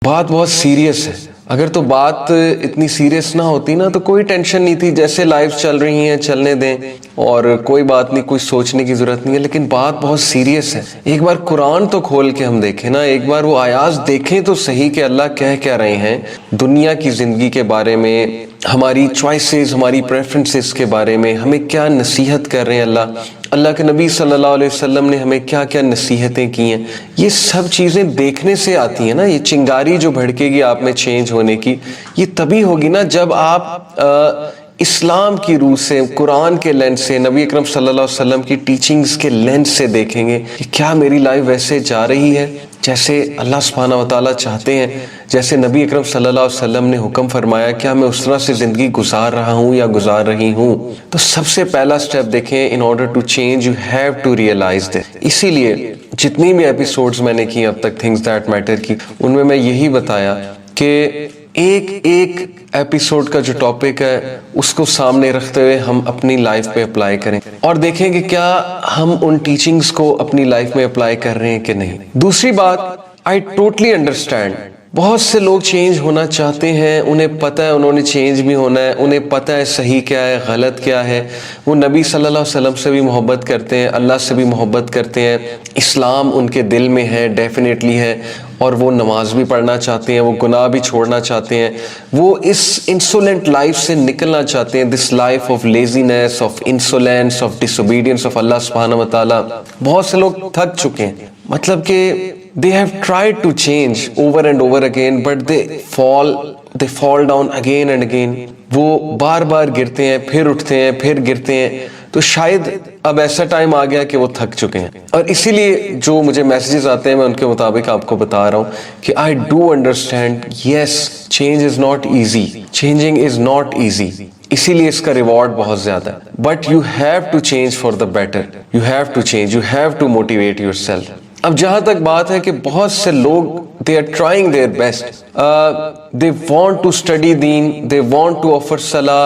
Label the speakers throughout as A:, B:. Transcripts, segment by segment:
A: بات بہت سیریس ہے. اگر تو بات اتنی سیریس نہ ہوتی نا تو کوئی ٹینشن نہیں تھی, جیسے لائف چل رہی ہیں چلنے دیں اور کوئی بات نہیں, کوئی سوچنے کی ضرورت نہیں ہے. لیکن بات بہت سیریس ہے. ایک بار قرآن تو کھول کے ہم دیکھیں نا, ایک بار وہ آیات دیکھیں تو صحیح کہ اللہ کہہ رہے ہیں دنیا کی زندگی کے بارے میں, ہماری چوائسیز, ہماری پریفرنسز کے بارے میں ہمیں کیا نصیحت کر رہے ہیں اللہ کے نبی صلی اللہ علیہ وسلم نے ہمیں کیا کیا نصیحتیں کی ہیں. یہ سب چیزیں دیکھنے سے آتی ہیں نا. یہ چنگاری جو بھڑکے گی آپ میں چینج ہونے کی, یہ تبھی ہوگی نا جب آپ اسلام کی روح سے, قرآن کے لینس سے, نبی اکرم صلی اللہ علیہ وسلم کی ٹیچنگز کے لینس سے دیکھیں گے کہ کیا میری لائف ویسے جا رہی ہے جیسے اللہ سبحانہ و تعالیٰ چاہتے ہیں, جیسے نبی اکرم صلی اللہ علیہ وسلم نے حکم فرمایا, کیا میں اس طرح سے زندگی گزار رہا ہوں یا گزار رہی ہوں. تو سب سے پہلا سٹیپ دیکھیں, in order to change you have to realise that. اسی لیے جتنی بھی ایپیسوڈز میں نے کی اب تک تھنگز دیٹ میٹر کی, ان میں یہی بتایا کہ ایک ایپیسوڈ کا جو ٹاپک ہے اس کو سامنے رکھتے ہوئے ہم اپنی لائف پہ اپلائی کریں اور دیکھیں کہ کیا ہم ان ٹیچنگز کو اپنی لائف میں اپلائی کر رہے ہیں کہ نہیں. دوسری بات, آئی ٹوٹلی انڈرسٹینڈ, بہت سے لوگ چینج ہونا چاہتے ہیں, انہیں پتہ ہے انہوں نے چینج بھی ہونا ہے, انہیں پتہ ہے صحیح کیا ہے غلط کیا ہے, وہ نبی صلی اللہ علیہ وسلم سے بھی محبت کرتے ہیں, اللہ سے بھی محبت کرتے ہیں, اسلام ان کے دل میں ہے, ڈیفینیٹلی ہے, اور وہ نماز بھی پڑھنا چاہتے ہیں, وہ گناہ بھی چھوڑنا چاہتے ہیں, وہ اس انسولنٹ لائف سے نکلنا چاہتے ہیں, this life of laziness, of insolence, of disobedience of Allah سبحانہ و تعالیٰ. بہت سے لوگ تھک چکے ہیں, مطلب کہ they have tried to change over and over again but they fall down again and again. وہ بار بار گرتے ہیں, پھر اٹھتے ہیں, پھر گرتے ہیں. تو شاید اب ایسا ٹائم آ گیا کہ وہ تھک چکے ہیں, اور اسی لیے جو مجھے میسیجز آتے ہیں میں ان کے مطابق آپ کو بتا رہا ہوں کہ I do understand, yes, change is not easy, changing is not easy, اسی لیے اس کا ریوارڈ بہت زیادہ ہے. But you have to change for the better, you have to change, you have to motivate yourself. اب جہاں تک بات ہے کہ بہت سے لوگ they are trying their best, they want to study deen, they want to offer salah,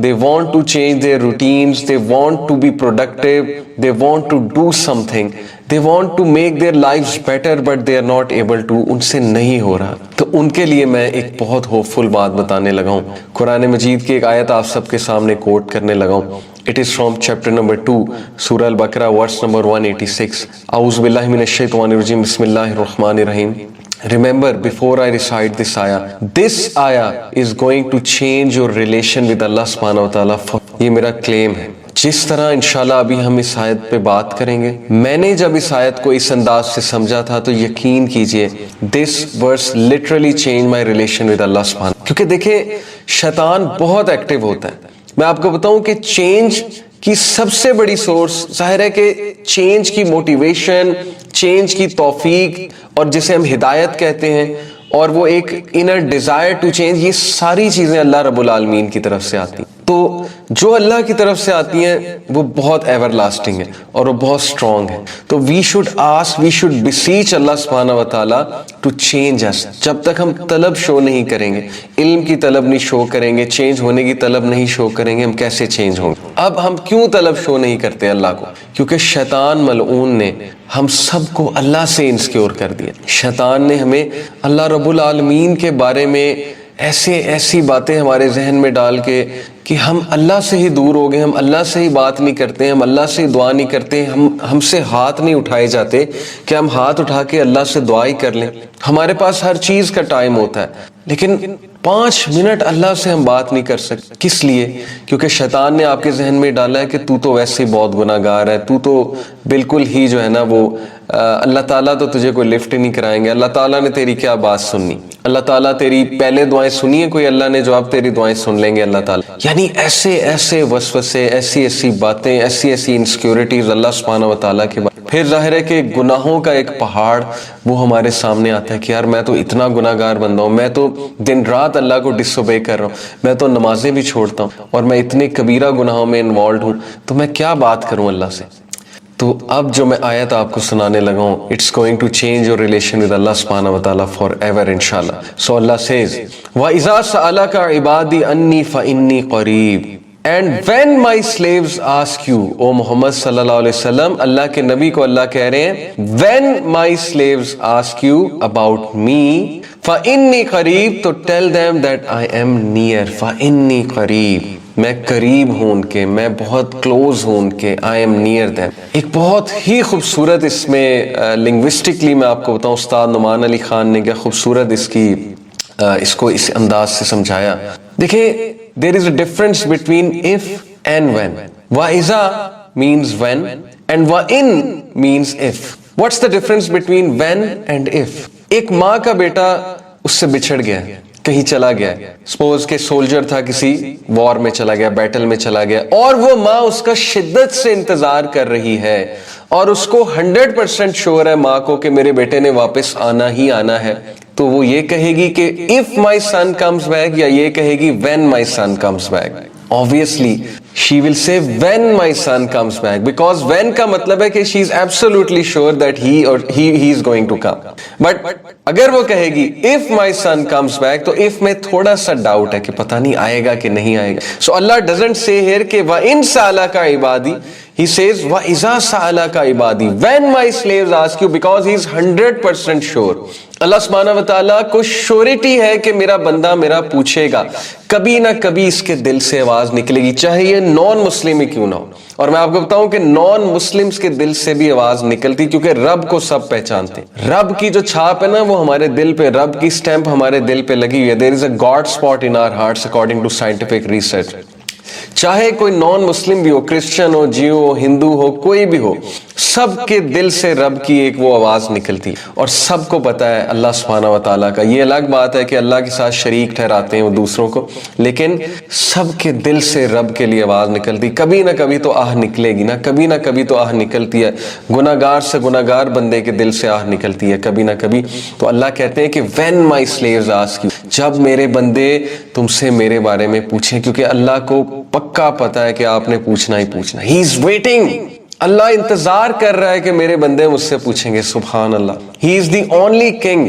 A: they want to change their routines, they want to be productive, they want to do something, they want to make their lives better but they are not able to. ان سے نہیں ہو رہا. تو ان کے لیے میں ایک بہت hope فل بات بتانے لگا ہوں. قرآن مجید کی ایک آیت آپ سب کے سامنے کوٹ کرنے لگا ہوں. It is from chapter number 2, Surah Al-Baqarah, verse number 186. A'udhu billahi minash shaitanir rajim. Bismillahir rahmanir rahim. Remember, before I recite this ayah is going to change your relation with Allah subhanahu wa ta'ala. یہ میرا claim ہے. جس طرح انشاءاللہ ابھی ہم اس آیت پہ بات کریں گے, میں نے جب اس آیت کو اس انداز سے سمجھا تھا تو یقین کیجئے this verse literally changed my relation with Allah subhanahu. کیونکہ دیکھیں شیطان بہت ایکٹیو ہوتا ہے. میں آپ کو بتاؤں کہ چینج کی سب سے بڑی سورس ظاہر ہے کہ چینج کی موٹیویشن, چینج کی توفیق, اور جسے ہم ہدایت کہتے ہیں, اور وہ ایک انر ڈیزائر ٹو چینج, یہ ساری چیزیں اللہ رب العالمین کی طرف سے آتی ہیں. تو جو اللہ کی طرف سے آتی ہیں وہ بہت ایور لاسٹنگ ہے اور وہ بہت اسٹرانگ ہے. تو we should ask, we should beseech Allah سبحانہ و تعالیٰ ٹو چینج اس. جب تک ہم طلب شو نہیں کریں گے, علم کی طلب نہیں شو کریں گے, چینج ہونے کی طلب نہیں شو کریں گے, ہم کیسے چینج ہوں گے؟ اب ہم کیوں طلب شو نہیں کرتے اللہ کو؟ کیونکہ شیطان ملعون نے ہم سب کو اللہ سے انسیکیور کر دیا. شیطان نے ہمیں اللہ رب العالمین کے بارے میں ایسی باتیں ہمارے ذہن میں ڈال کے کہ ہم اللہ سے ہی دور ہو گئے, ہم اللہ سے ہی بات نہیں کرتے, ہم اللہ سے ہی دعا نہیں کرتے, ہم سے ہاتھ نہیں اٹھائے جاتے کہ ہم ہاتھ اٹھا کے اللہ سے دعا ہی کر لیں. ہمارے پاس ہر چیز کا ٹائم ہوتا ہے لیکن 5 منٹ اللہ سے ہم بات نہیں کر سکتے. کس لیے؟ کیونکہ شیطان نے آپ کے ذہن میں ڈالا ہے کہ تو ویسے ہی بہت گناہ گار ہے, تو بالکل ہی جو ہے نا وہ اللہ تعالیٰ تو تجھے کوئی لفٹ ہی نہیں کرائیں گے, اللہ تعالیٰ نے تیری کیا بات سننی, اللہ تعالیٰ تیری پہلے دعائیں سنی ہیں کوئی, اللہ نے جو آپ تیری دعائیں سن لیں گے اللہ تعالیٰ. یعنی ایسے وسوسے, ایسی باتیں, ایسی انسیکیورٹیز اللہ سبحانہ و تعالیٰ کے بارے. پھر ظاہر ہے کہ گناہوں کا ایک پہاڑ وہ ہمارے سامنے آتا ہے کہ یار میں تو اتنا گناہ گار بندہ ہوں, میں تو دن رات اللہ کو ڈس اوبے کر رہا ہوں, میں تو نمازیں بھی چھوڑتا ہوں, اور میں اتنے کبیرہ گناہوں میں انوالوڈ ہوں, تو میں کیا بات کروں اللہ سے. تو اب جو میں آیت آپ کو سنانے لگا ہوں, it's going to change your relation with Allah سبحانہ و تعالیٰ فار ایور انشاءاللہ. سو اللہ سیز وَإِذَا سَأَلَكَ عِبَادِي عَنِّي فَإِنِّي قَرِيبٌ. And when my slaves ask you, او محمد صلی اللہ علیہ وسلم, اللہ کے نبی کو اللہ کہہ رہے ہیں, when my slaves ask you about me فَإِنِّي قریب, تو tell them that I am near. فَإِنِّي قریب, میں قریب ہوں ان کے, میں بہت کلوز ہوں ان کے. I am near them. ایک بہت ہی خوبصورت اس میں لنگوسٹکلی میں آپ کو بتاؤں, استاد نعمان علی خان نے کیا خوبصورت اس کو اس انداز سے سمجھایا. دیکھیں, there is a difference between if and when. وَإِذَا means when and وَإِن means if. What's the difference between when and if? ایک ماں کا بیٹا اس سے بچھڑ گیا, کہیں چلا گیا, سپوز کہ سولجر تھا, کسی وار میں چلا گیا, بیٹل میں چلا گیا, اور وہ ماں اس کا شدت سے انتظار کر رہی ہے, اور اس کو 100% شور ہے ماں کو کہ میرے بیٹے نے واپس آنا ہی آنا ہے. تو وہ یہ کہے گی کہ if my son comes back, یا یہ کہے گی when my son comes back. Obviously she will say when my son comes back, because when کا مطلب ہے کہ she is absolutely sure that he is going to come. But اگر وہ کہے گی if my son comes back, تو if میں تھوڑا سا ڈاؤٹ ہے کہ پتہ نہیں آئے گا کہ نہیں آئے گا. So Allah doesn't say here کہ وَإِن سَأَلَكَ عِبَادِي, He says وَإِذَا سَأَلَكَ عِبَادِي, when my slaves ask you, because he is 100% sure. اللہ سبحانہ وتعالیٰ کو شورٹی ہے کہ میرا بندہ میرا پوچھے گا, کبھی نہ کبھی اس کے دل سے آواز نکلے گی, چاہے یہ نان مسلم ہی کیوں نہ ہو. اور میں آپ کو بتاؤں کہ نان مسلمز کے دل سے بھی آواز نکلتی, کیونکہ رب کو سب پہچانتے ہیں. رب کی جو چھاپ ہے نا وہ ہمارے دل پہ, رب کی سٹیمپ ہمارے دل پہ لگی ہوئی ہے. There is a God spot in our hearts according to scientific research. چاہے کوئی نان مسلم بھی ہو, کرسچن ہو, جیو ہو, ہندو ہو, کوئی بھی ہو, سب کے دل سے رب کی ایک وہ آواز نکلتی, اور سب کو پتا ہے اللہ سبحانہ وتعالیٰ کا. یہ الگ بات ہے کہ اللہ کے ساتھ شریک ٹھہراتے ہیں وہ دوسروں کو, لیکن سب کے دل سے رب کے لیے آواز نکلتی. کبھی نہ کبھی تو آہ نکلے گی نا, کبھی نہ کبھی تو آہ نکلتی ہے. گناہگار سے گناہگار بندے کے دل سے آہ نکلتی ہے کبھی نہ کبھی. تو اللہ کہتے ہیں کہ when my slaves ask you, جب میرے بندے تم سے میرے بارے میں پوچھیں, کیونکہ اللہ کو پکا پتا ہے کہ آپ نے پوچھنا ہی پوچھنا. He is waiting. اللہ انتظار کر رہا ہے کہ میرے بندے مجھ سے پوچھیں گے. سبحان اللہ. He is the only king.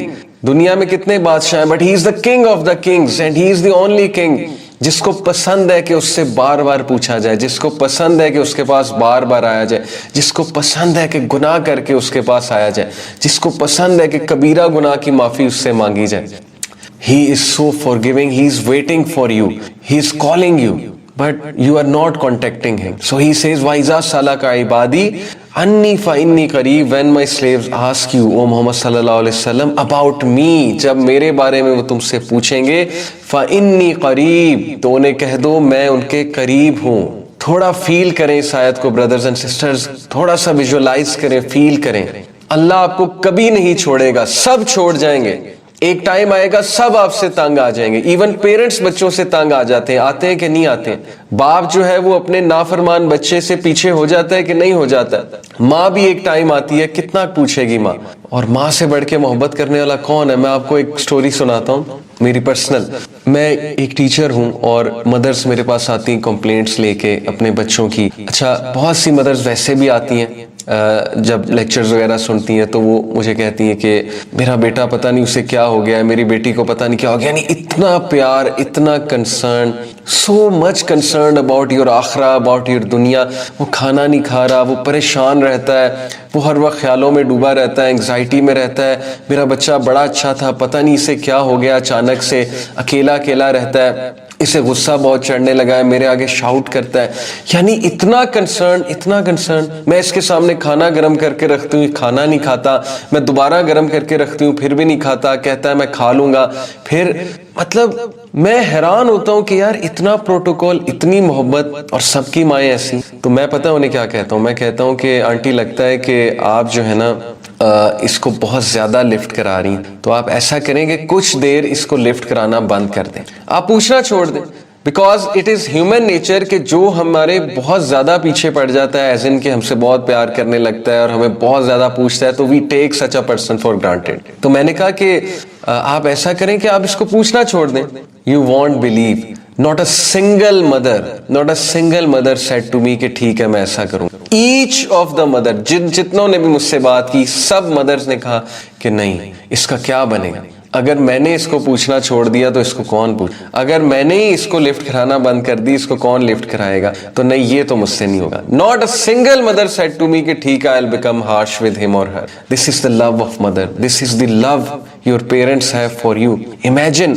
A: دنیا میں کتنے بادشاہ ہیں, but he is the king of the kings and he is the only king. جس کو پسند ہے کہ اس سے بار بار پوچھا جائے, جس کو پسند ہے کہ اس کے پاس بار بار آیا جائے, جس کو پسند ہے کہ گناہ کر کے اس کے پاس آیا جائے, جس کو پسند ہے کہ کبیرہ گناہ کی معافی اس سے مانگی جائے. He is so forgiving. He is waiting for you. He is calling you, but you are not contacting him. So he says وَإِذَا سَأَلَكَ عِبَادِي أَنِّي فَإِنِّي قَرِيبٌ. When my slaves ask you, O Muhammad صلی اللہ علیہ وسلم, about me, جب میرے بارے میں وہ تم سے پوچھیں گے, فَإِنِّي قَرِيب, تو انہیں کہہ دو میں ان کے قریب ہوں. تھوڑا فیل کریں اس آیت کو بردرز اینڈ سسٹرز, تھوڑا سا ویژولائز کریں, فیل کریں. اللہ آپ کو کبھی نہیں چھوڑے گا, سب چھوڑ جائیں گے, ایک ٹائم آئے گا سب آپ سے تنگ آ جائیں گے. ایون پیرنٹس بچوں سے تنگ آ جاتے ہیں, آتے ہیں کہ نہیں آتے ہیں. باپ جو ہے وہ اپنے نافرمان بچے سے پیچھے ہو جاتا ہے کہ نہیں ہو جاتا ہے. ماں بھی ایک ٹائم آتی ہے, کتنا پوچھے گی ماں. اور ماں سے بڑھ کے محبت کرنے والا کون ہے؟ میں آپ کو ایک سٹوری سناتا ہوں میری پرسنل. میں ایک ٹیچر ہوں اور مدرس میرے پاس آتی ہیں کمپلینٹس لے کے اپنے بچوں کی. اچھا, بہت سی مدرس ویسے بھی آتی ہیں, جب لیکچرز وغیرہ سنتی ہیں تو وہ مجھے کہتی ہیں کہ میرا بیٹا پتہ نہیں اسے کیا ہو گیا ہے, میری بیٹی کو پتہ نہیں کیا ہو گیا. یعنی اتنا پیار, اتنا concern, so much concern about your آخرہ, اباؤٹ یور دنیا. وہ کھانا نہیں کھا رہا, وہ پریشان رہتا ہے, وہ ہر وقت خیالوں میں ڈوبا رہتا ہے, انگزائٹی میں رہتا ہے. میرا بچہ بڑا اچھا تھا, پتہ نہیں اسے کیا ہو گیا, اچانک سے اکیلا اکیلا رہتا ہے, اسے غصہ بہت چڑھنے لگا ہے, میرے آگے شاؤٹ کرتا ہے. یعنی اتنا کنسرن, اتنا کنسرن. میں اس کے سامنے کھانا گرم کر کے رکھتی ہوں, کھانا نہیں کھاتا. میں دوبارہ گرم کر کے رکھتی ہوں, پھر بھی نہیں کھاتا. کہتا ہے میں کھا لوں گا. پھر مطلب میں حیران ہوتا ہوں کہ یار اتنا پروٹوکول, اتنی محبت, اور سب کی مائیں ایسی. تو میں پتہ انہیں کیا کہتا ہوں, میں کہتا ہوں کہ آنٹی لگتا ہے کہ آپ جو ہے نا اس کو بہت زیادہ لفٹ کرا رہی ہیں, تو آپ ایسا کریں کہ کچھ دیر اس کو لفٹ کرانا بند کر دیں, آپ پوچھنا چھوڑ دیں. Because it is human nature کہ جو ہمارے بہت زیادہ پیچھے پڑ جاتا ہے, ایز ان کہ ہم سے بہت پیار کرنے لگتا ہے اور ہمیں بہت زیادہ پوچھتا ہے, تو وی ٹیک سچ اے پرسن فار گرانٹیڈ. تو میں نے کہا کہ آپ ایسا کریں کہ آپ اس کو پوچھنا چھوڑ دیں. You want blue, not a single mother said to me کہ ٹھیک ہے میں ایسا کروں. each of the mother, جتنوں نے بھی مجھ سے بات کی, سب مدرز نے کہا کہ نہیں, اس کا کیا بنے گا. اگر میں نے اس کو پوچھنا چھوڑ دیا تو اس کو کون پوچھ, اگر میں نے ہی اس کو لفٹ کرانا بند کر دی, اس کو کون لفٹ کرائے گا. تو نہیں, یہ تو مجھ سے نہیں ہوگا. not a single mother said to me کہ ٹھیک ہے I'll become harsh with him or her. this is the love of mother, this is the love your parents have for you. Imagine,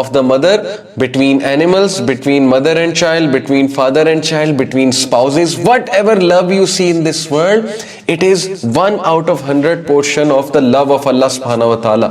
A: of the mother, between animals, between mother and child, between father and child, between spouses, whatever love you see in this world, it is 1 out of 100 portion of the love of Allah subhanahu wa ta'ala.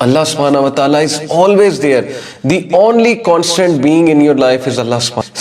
A: Allah subhanahu wa ta'ala is always there. The only constant being in your life is Allah subhanahu.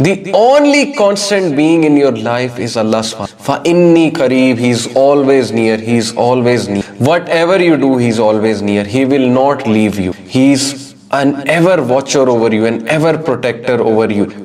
A: The only constant being in your life is Allah subhanahu. فَإِنِّي قَرِيب, He is always near, He is always near. Whatever you do, He is always near. He will not leave you. He is an ever watcher over you, an ever protector over you.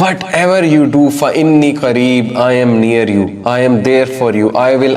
A: Whatever you do, فَإِنِّي قَرِيب, I am near you, I am there for you, I will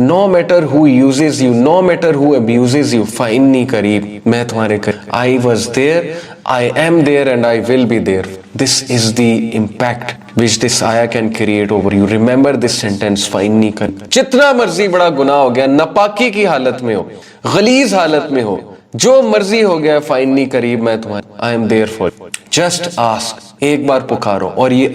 A: no matter who uses you, no matter who abuses you, فإني قریب, میں تمہارے قریب. I was there, I am there and I will be there. This is the impact which this ayah can create over you. Remember this sentence, فإني قریب. جتنا مرضی بڑا گناہ ہو گیا, ناپاکی کی حالت میں ہو, غلیظ حالت میں ہو, جو مرضی ہو گیا, فإني قریب, میں تمہارے, I am there for you. Just ask, ایک بار پکارو. اور یہ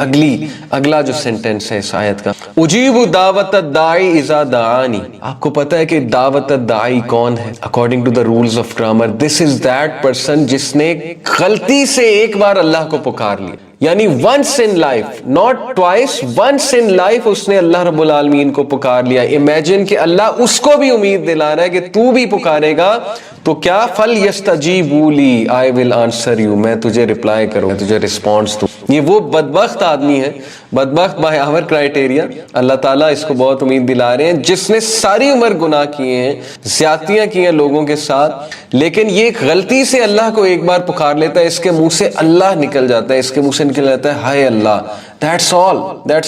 A: اگلا جو سینٹنس ہے اس آیت کا, اجیب دعوت الداعی اذا دعانی. آپ کو پتا ہے کہ دعوت الداعی کون ہے؟ According to the rules of grammar, this is that person جس نے غلطی سے ایک بار اللہ کو پکار لیا, یعنی once in life, not twice, once in life اس نے اللہ رب العالمین کو پکار لیا. امیجن کہ اللہ اس کو بھی امید دلا رہا ہے کہ تو بھی پکارے گا تو کیا, فَلْيَسْتَجِيبُوا لِي, I will answer you, میں تجھے ریپلائی کروں, میں تجھے رسپانس دوں. یہ وہ بدبخت آدمی ہے, بدبخت بائی آور کرائیٹیریا, اللہ تعالیٰ اس کو بہت امید دلا رہے ہیں, جس نے ساری عمر گناہ کیے ہیں, زیادتیاں کی ہیں لوگوں کے ساتھ, لیکن یہ غلطی سے اللہ کو ایک بار پکار لیتا ہے, اس کے منہ سے اللہ نکل جاتا ہے, اس کے منہ سے نکل جاتا ہے ہائے اللہ. That's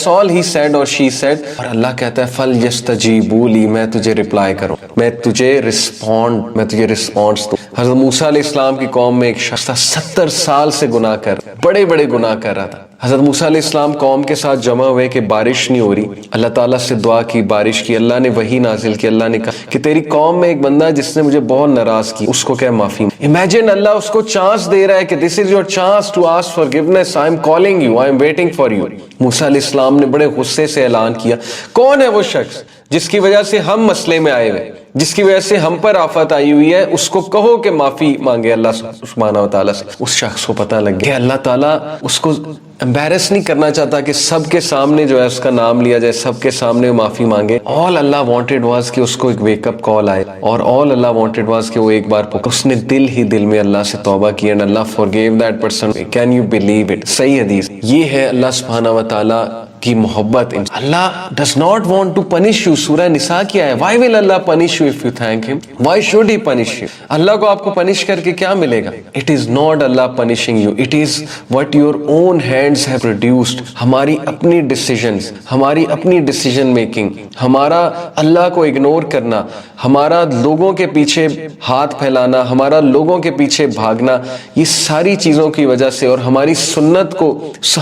A: all he said or she said. اور اللہ کہتا ہے فَلْيَسْتَجِيبُوا لِي, میں تجھے ریپلائی کروں, میں تجھے رسپانس دوں. حضرت موسیٰ علیہ السلام کی قوم میں ایک شخص تھا, 70 سال سے گناہ بڑے گناہ کر رہا تھا. حضرت موسیٰ علیہ السلام قوم کے ساتھ جمع ہوئے کہ بارش نہیں ہو رہی, اللہ تعالیٰ سے دعا کی, بارش کی, اللہ نے وحی نازل کی, اللہ نے کہا کہ تیری قوم میں ایک بندہ ہے جس نے مجھے بہت ناراض کی, اس کو کہہ معافی. امیجن اللہ اس کو چانس دے رہا ہے کہ this is your chance to ask forgiveness, I am calling you, I am waiting for you. موسیٰ علیہ السلام نے بڑے غصے سے اعلان کیا, کون ہے وہ شخص جس کی وجہ سے ہم مسئلے میں آئے ہوئے, جس کی وجہ سے ہم پر آفت آئی ہوئی ہے, اس کو کہو کہ معافی مانگے اللہ سبحانہ و تعالیٰ سے. اس شخص کو پتہ لگ گیا کہ اللہ تعالیٰ اس کو امبیرس نہیں کرنا چاہتا کہ سب کے سامنے جو ہے اس کا نام لیا جائے, سب کے سامنے معافی مانگے. all اللہ wanted was کہ اس کو ایک ویک اپ کال آئے, اور all اللہ wanted was کہ وہ ایک بار اس نے دل میں اللہ سے توبہ کی, and Allah forgave that person. can you believe it? صحیح حدیث. یہ ہے اللہ سبحانہ و تعالیٰ کی محبت. اللہ does not want to punish you. سورہ نساء کیا ہے, why will Allah punish you if you thank him? why should he punish you? اللہ کو آپ کو پنش کر کے کیا ملے گا؟ it is not Allah punishing you, it is what your own hands have produced. ہماری اپنی decisions, ہماری اپنی decision making, ہمارا اللہ کو اگنور کرنا, ہمارا لوگوں کے پیچھے ہاتھ پھیلانا, ہمارا لوگوں کے پیچھے بھاگنا, یہ ساری چیزوں کی وجہ سے, اور ہماری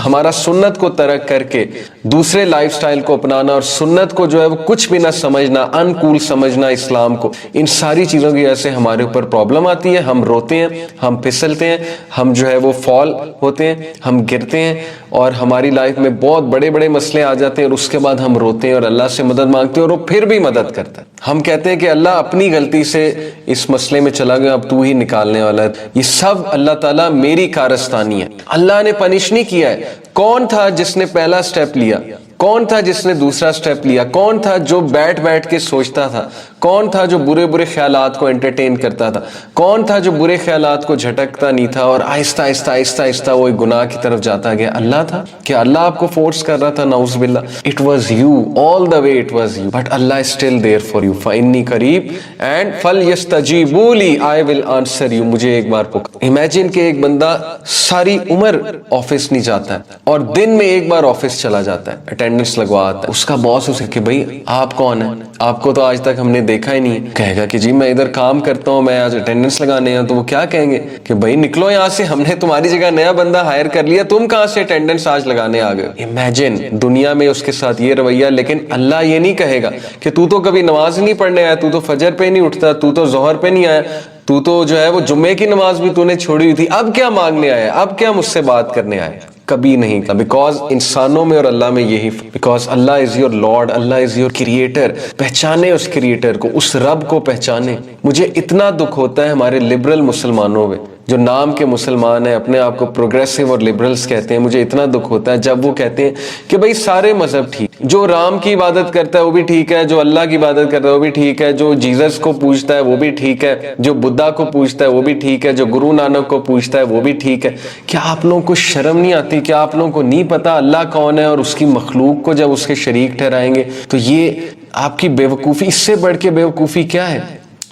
A: ہمارا سنت کو ترک کر کے دوسرے لائف سٹائل کو اپنانا, اور سنت کو جو ہے وہ کچھ بھی نہ سمجھنا, انکول سمجھنا اسلام کو, ان ساری چیزوں کی وجہ سے ہمارے اوپر پرابلم آتی ہے. ہم روتے ہیں, ہم پھسلتے ہیں, ہم جو ہے وہ فال ہوتے ہیں, ہم گرتے ہیں, اور ہماری لائف میں بہت بڑے مسئلے آ جاتے ہیں, اور اس کے بعد ہم روتے ہیں اور اللہ سے مدد مانگتے ہیں, اور وہ پھر بھی مدد کرتا ہے. ہم کہتے ہیں کہ اللہ اپنی غلطی سے اس مسئلے میں چلا گیا, اب تو ہی نکالنے والا ہے. یہ سب اللہ تعالیٰ میری کارستانی ہے. اللہ نے پنش نہیں کیا ہے. کون تھا جس نے پہلا سٹیپ لیا؟ کون تھا جس نے دوسرا سٹیپ لیا؟ کون تھا جو بیٹھ کے سوچتا تھا؟ کون تھا جو برے خیالات کو انٹرٹین کرتا تھا؟ کون تھا جو برے خیالات کو جھٹکتا نہیں تھا اور آہستہ وہ گناہ کی طرف جاتا گیا؟ اللہ تھا. کیا اللہ آپ کو فورس کر رہا تھا؟ نعوذ باللہ. It was you, all the way it was you, but Allah is still there for you. فَإِنِّي قَرِيب and فَلْيَسْتَجِيبُوا لِي, I will answer you. مجھے ایک بار پکار. امیجن کہ ایک بندہ ساری عمر آفس نہیں جاتا ہے اور دن میں ایک بار آفس چلا جاتا ہے, اٹینڈنس لگوا آتا ہے. اس کا باس اسے کہ بھائی آپ کون ہیں؟ آپ کو تو آج تک ہم نے دیکھا ہی نہیں. کہے گا کہ جی میں ادھر کام کرتا ہوں, میں آج اٹینڈنس لگانے ہیں. تو وہ کیا کہیں گے کہ بھائی نکلو یہاں سے, ہم نے تمہاری جگہ نیا بندہ ہائر کر لیا, تم کہاں سے اٹینڈنس آج لگانے آ گئے؟ امیجن دنیا میں اس کے ساتھ یہ رویہ. لیکن اللہ یہ نہیں کہے گا کہ تو کبھی نماز نہیں پڑھنے آیا, تو فجر پہ نہیں اٹھتا, تو ظہر پہ نہیں آیا, تو جو ہے وہ جمعے کی نماز بھی تو نے چھوڑی ہوئی تھی, اب کیا مانگنے آیا, اب کیا مجھ سے بات کرنے آیا؟ کبھی نہیں تھا. بیکاز انسانوں میں اور اللہ میں یہی, because Allah is your lord, Allah is your creator. پہچانے اس کریٹر کو, اس رب کو پہچانے. مجھے اتنا دکھ ہوتا ہے ہمارے لبرل مسلمانوں میں جو نام کے مسلمان ہیں, اپنے آپ کو پروگریسو اور لبرلز کہتے ہیں, مجھے اتنا دکھ ہوتا ہے جب وہ کہتے ہیں کہ بھئی سارے مذہب ٹھیک, جو رام کی عبادت کرتا ہے وہ بھی ٹھیک ہے, جو اللہ کی عبادت کرتا ہے وہ بھی ٹھیک ہے, جو جیزس کو پوجتا ہے وہ بھی ٹھیک ہے, جو بدھا کو پوجتا ہے وہ بھی ٹھیک ہے, جو گرو نانک کو پوجتا ہے وہ بھی ٹھیک ہے. کیا آپ لوگوں کو شرم نہیں آتی؟ کیا آپ لوگوں کو نہیں پتا اللہ کون ہے, اور اس کی مخلوق کو جب اس کے شریک ٹھہرائیں گے تو یہ آپ کی بے وقوفی, اس سے بڑھ کے بے وقوفی کیا ہے؟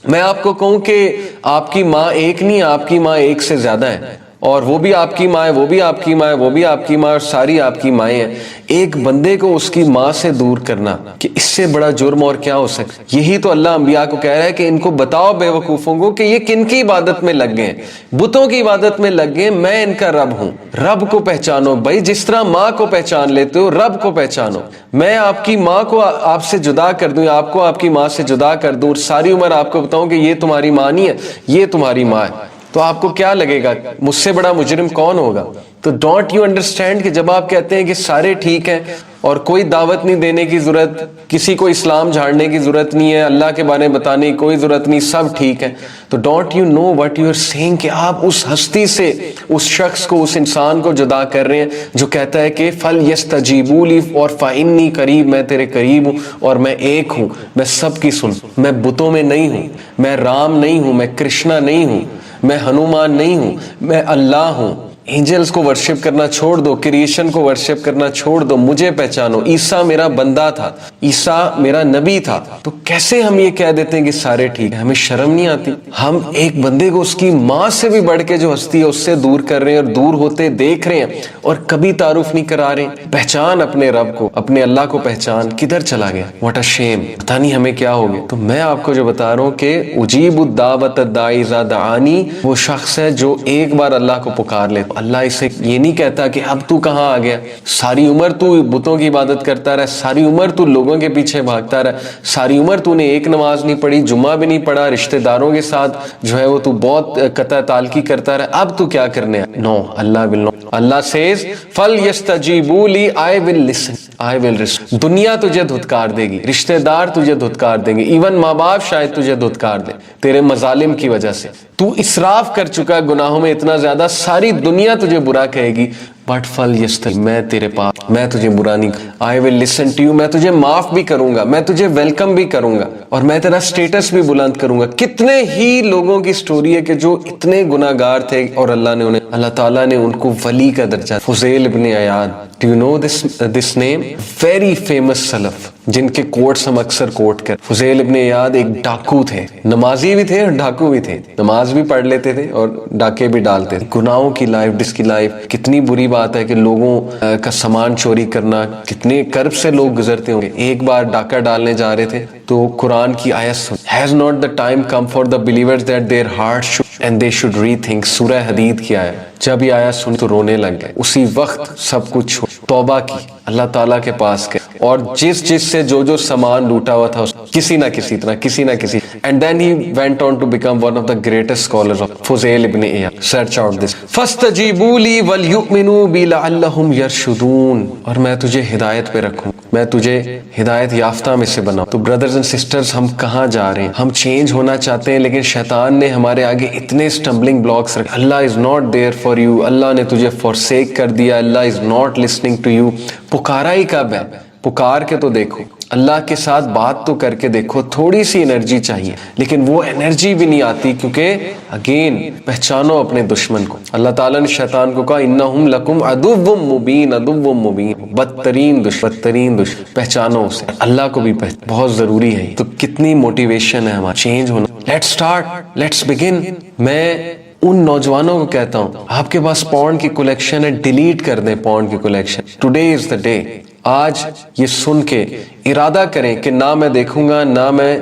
A: میں آپ کو کہوں کہ آپ کی ماں ایک نہیں, آپ کی ماں ایک سے زیادہ ہے, اور وہ بھی آپ کی ماں ہے, وہ بھی آپ کی ماں ہے, وہ بھی آپ کی ماں ہے, اور ساری آپ کی مائیں ہیں. ایک بندے کو اس کی ماں سے دور کرنا, کہ اس سے بڑا جرم اور کیا ہو سکتا؟ یہی تو اللہ انبیاء کو کہہ رہا ہے کہ ان کو بتاؤ بے وقوفوں کو کہ یہ کن کی عبادت میں لگ گئے, بتوں کی عبادت میں لگ گئے, میں ان کا رب ہوں. رب کو پہچانو بھائی, جس طرح ماں کو پہچان لیتے ہو رب کو پہچانو. میں آپ کی ماں کو آپ سے جدا کر دوں, آپ کو آپ کی ماں سے جدا کر دوں, اور ساری عمر آپ کو بتاؤں کہ یہ تمہاری ماں نہیں ہے, یہ تمہاری ماں ہے, تو آپ کو کیا لگے گا؟ مجھ سے بڑا مجرم کون ہوگا؟ تو ڈونٹ یو انڈرسٹینڈ کہ جب آپ کہتے ہیں کہ سارے ٹھیک ہیں اور کوئی دعوت نہیں دینے کی ضرورت, کسی کو اسلام جھاڑنے کی ضرورت نہیں ہے, اللہ کے بارے میں بتانے کی کوئی ضرورت نہیں, سب ٹھیک ہے, تو don't you know what you are saying کہ آپ اس ہستی سے, اس شخص کو, اس انسان کو جدا کر رہے ہیں جو کہتا ہے کہ فَلْيَسْتَجِيبُوا لِي اور فَإِنِّي قَرِيب, میں تیرے قریب ہوں اور میں ایک ہوں, میں سب کی سن, میں بتوں میں نہیں ہوں, میں رام نہیں ہوں, میں کرشنا نہیں ہوں, میں ہنومان نہیں ہوں, میں اللہ ہوں. اینجلز کو ورشپ کرنا چھوڑ دو, کریشن کو ورشپ کرنا چھوڑ دو, مجھے پہچانو. عیسیٰ میرا بندہ تھا, عیسیٰ میرا نبی تھا. تو کیسے ہم یہ کہہ دیتے ہیں کہ سارے ٹھیک ہیں؟ ہمیں شرم نہیں آتی؟ ہم ایک بندے کو اس کی ماں سے بھی بڑھ کے جو ہستی ہے اس سے دور کر رہے ہیں, اور دور ہوتے دیکھ رہے ہیں, اور کبھی تعارف نہیں کرا رہے. پہچان اپنے رب کو, اپنے اللہ کو پہچان. کدھر چلا گیا؟ واٹ اے شیم. پتہ نہیں ہمیں کیا ہو گیا. تو میں آپ کو جو بتا رہا ہوں کہ اجیب الدعوت الداعی اذا دعانی, وہ شخص ہے جو ایک بار اللہ کو پکار لیتا. اللہ اسے یہ نہیں کہتا کہ اب تو کہاں آ گیا, ساری عمر تو بتوں کی عبادت کرتا رہا, ساری عمر تو لوگوں کے پیچھے بھاگتا رہا, ساری عمر تو نے ایک نماز نہیں پڑھی, جمعہ بھی نہیں پڑھا, رشتہ داروں کے ساتھ جو ہے وہ تو بہت قطع تعلقی کرتا رہا, اب تو کیا کرنے ہے؟ نو, اللہ will not. Allah says فَلْيَسْتَجِيبُوا لِي, I will listen, I will listen. دنیا تجھے دھتکار دے گی, رشتہ دار تجھے دھتکار دیں گے, ایون ماں باپ شاید تجھے دھتکار دیں تیرے مظالم کی وجہ سے. تو اسراف کر چکا گناہوں میں اتنا زیادہ, ساری دنیا تجھے برا کہے گی, بٹ میں تیرے پاس, میں تجھے برا نہیں, I will listen to you, میں تجھے معاف بھی کروں گا, میں تجھے ویلکم بھی کروں گا, اور میں تیرا سٹیٹس بھی بلند کروں گا. کتنے ہی لوگوں کی سٹوری ہے کہ جو اتنے گناہ گار تھے اور اللہ تعالیٰ نے ان کو ولی کا درجہ. فضیل ابن Ayaz, do you know this name? Very famous سلف جن کے کوٹس ہم اکثر کوٹ کر. فضیل ابن عیاض ایک ڈاکو تھے, نمازی بھی تھے اور ڈاکو بھی تھے, نماز بھی پڑھ لیتے تھے اور ڈاکے بھی ڈالتے تھے. گناہوں کی لائف, ڈس کی لائف, کتنی بری بات ہے کہ لوگوں کا سامان چوری کرنا, کتنے کرب سے لوگ گزرتے ہوں گے. ایک بار ڈاکہ ڈالنے جا رہے تھے تو قرآن کی آیت سن, has not the time come for the believers that their hearts should and they should rethink. سورہ حدید کی آیت, جب یہ آیت سن تو رونے لگ گئے. اسی وقت سب کچھ توبہ کی, اللہ تعالیٰ کے پاس گئے, اور جس سے جو سامان لوٹا ہوا تھا کسی نہ کسی طرح, کسی نہ کسی, and then he went on to become one of the greatest scholars of Fuzail ابن عیاض. Search out this. فَاسْتَجِيبُوا لِي وَلْيُؤْمِنُوا بِي لَعَلَّهُمْ يَرْشُدُونَ, اور میں تجھے ہدایت پہ رکھوں, میں تجھے ہدایت یافتہ میں سے بناؤں. تو بردرز اینڈ سسٹرز, ہم کہاں جا رہے ہیں؟ ہم چینج ہونا چاہتے ہیں, لیکن شیطان نے ہمارے آگے اتنے اسٹمبلنگ بلاکس رکھے. Allah is not there for you, Allah نے تجھے فورسیک کر دیا, Allah is not listening to you. پکارا ہی کب ہے؟ پکار کے تو دیکھو, اللہ کے ساتھ بات تو کر کے دیکھو. تھوڑی سی انرجی چاہیے, لیکن وہ انرجی بھی نہیں آتی, کیونکہ اگین پہچانو اپنے دشمن کو. اللہ تعالیٰ نے شیطان کو کہا انہم لکم عدو مبین, عدو مبین, بدترین دشمن, پہچانو اسے. اللہ کو بھی بہت ضروری ہے. تو کتنی موٹیویشن ہے ہمارا چینج ہونا. Let's start, let's begin. میں ان نوجوانوں کو کہتا ہوں, آپ کے پاس پورن کی کلیکشن ہے, ڈیلیٹ کر دیں پورن کی collection. Today is the day. آج یہ سن کے ارادہ کریں کہ نہ میں دیکھوں گا, نہ میں